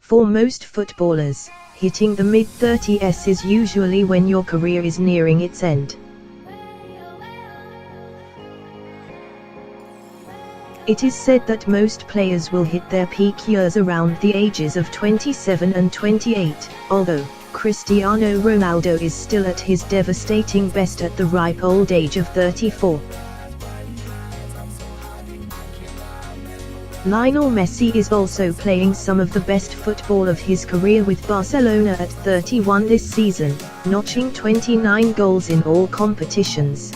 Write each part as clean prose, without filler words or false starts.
For most footballers, hitting the mid-30s is usually when your career is nearing its end. It is said that most players will hit their peak years around the ages of 27 and 28, although Cristiano Ronaldo is still at his devastating best at the ripe old age of 34. Lionel Messi is also playing some of the best football of his career with Barcelona at 31 this season, notching 29 goals in all competitions.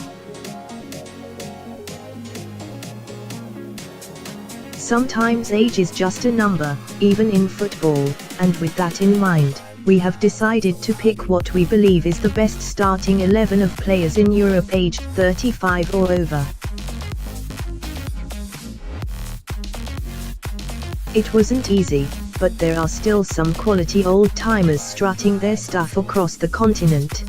Sometimes age is just a number, even in football, and with that in mind, we have decided to pick what we believe is the best starting 11 of players in Europe aged 35 or over. It wasn't easy, but there are still some quality old-timers strutting their stuff across the continent.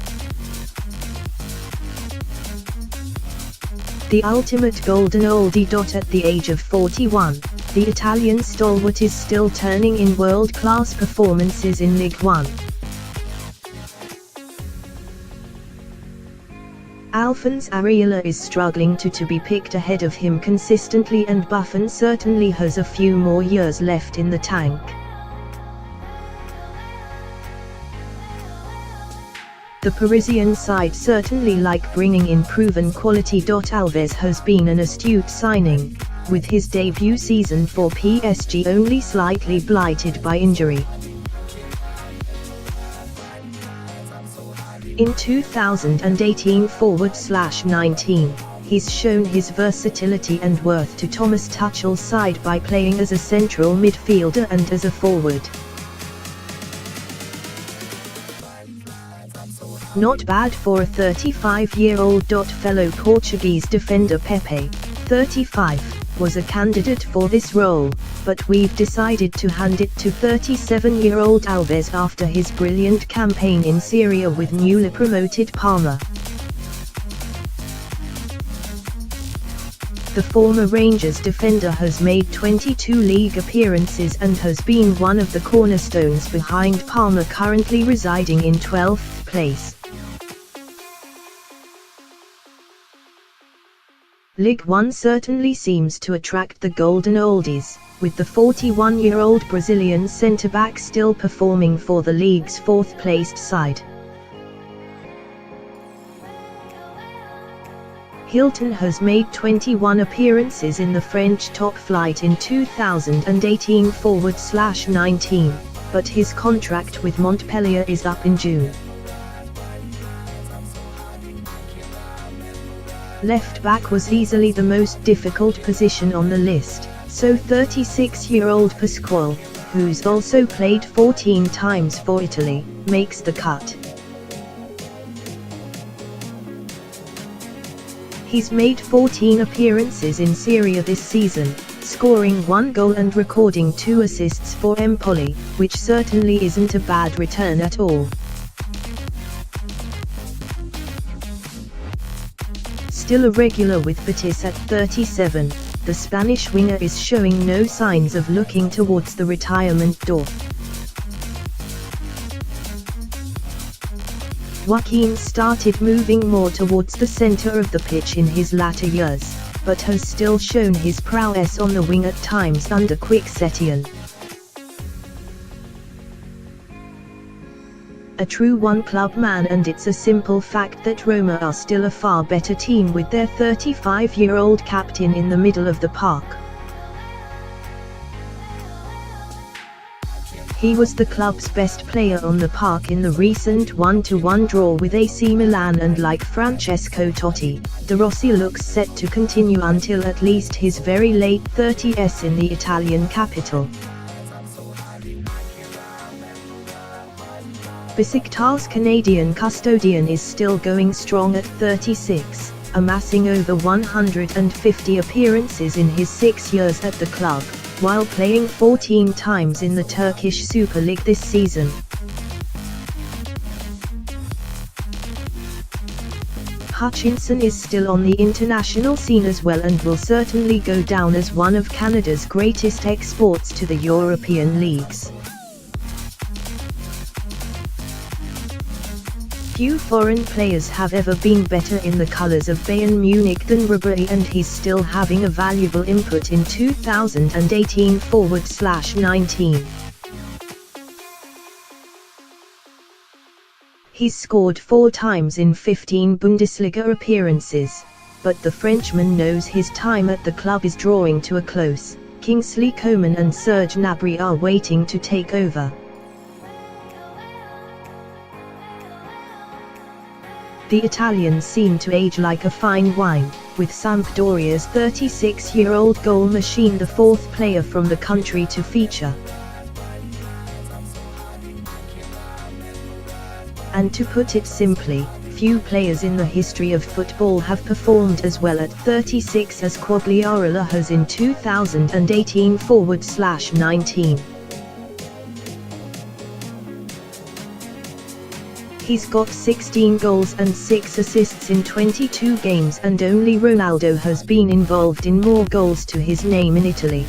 The ultimate golden oldie. At the age of 41, the Italian stalwart is still turning in world-class performances in Ligue 1. Alphonse Areola is struggling to be picked ahead of him consistently, and Buffon certainly has a few more years left in the tank. The Parisian side certainly like bringing in proven quality. Alves has been an astute signing, with his debut season for PSG only slightly blighted by injury. In 2018-19, he's shown his versatility and worth to Thomas Tuchel's side by playing as a central midfielder and as a forward. Not bad for a 35-year-old. Fellow Portuguese defender Pepe, 35, was a candidate for this role, but we've decided to hand it to 37-year-old Alves after his brilliant campaign in Serie A with newly promoted Parma. The former Rangers defender has made 22 league appearances and has been one of the cornerstones behind Parma, currently residing in 12th place. Ligue 1 certainly seems to attract the golden oldies, with the 41-year-old Brazilian centre-back still performing for the league's fourth-placed side. Hilton has made 21 appearances in the French top flight in 2018-19, but his contract with Montpellier is up in June. Left back was easily the most difficult position on the list, so 36-year-old Pasquale, who's also played 14 times for Italy, makes the cut. He's made 14 appearances in Serie A this season, scoring 1 goal and recording 2 assists for Empoli, which certainly isn't a bad return at all. Still a regular with Betis at 37, the Spanish winger is showing no signs of looking towards the retirement door. Joaquin started moving more towards the center of the pitch in his latter years, but has still shown his prowess on the wing at times under Quique Setien. A true one-club man, and it's a simple fact that Roma are still a far better team with their 35-year-old captain in the middle of the park. He was the club's best player on the park in the recent 1-1 draw with AC Milan, and like Francesco Totti, De Rossi looks set to continue until at least his very late 30s in the Italian capital. Besiktas Canadian custodian is still going strong at 36, amassing over 150 appearances in his 6 years at the club, while playing 14 times in the Turkish Super League this season. Hutchinson is still on the international scene as well, and will certainly go down as one of Canada's greatest exports to the European leagues. Few foreign players have ever been better in the colours of Bayern Munich than Ribery, and he's still having a valuable input in 2018/19. He's scored 4 times in 15 Bundesliga appearances, but the Frenchman knows his time at the club is drawing to a close. Kingsley Coman and Serge Gnabry are waiting to take over. The Italians seem to age like a fine wine, with Sampdoria's 36-year-old goal machine the 4th player from the country to feature. And to put it simply, few players in the history of football have performed as well at 36 as Quagliarella has in 2018/19. He's got 16 goals and 6 assists in 22 games, and only Ronaldo has been involved in more goals to his name in Italy.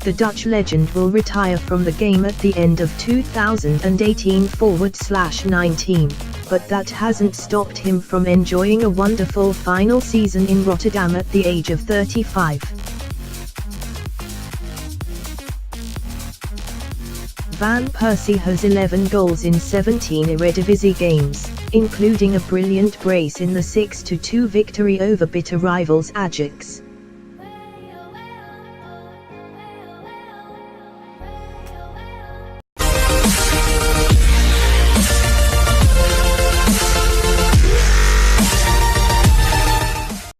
The Dutch legend will retire from the game at the end of 2018/19, but that hasn't stopped him from enjoying a wonderful final season in Rotterdam at the age of 35. Van Persie has 11 goals in 17 Eredivisie games, including a brilliant brace in the 6-2 victory over bitter rivals Ajax.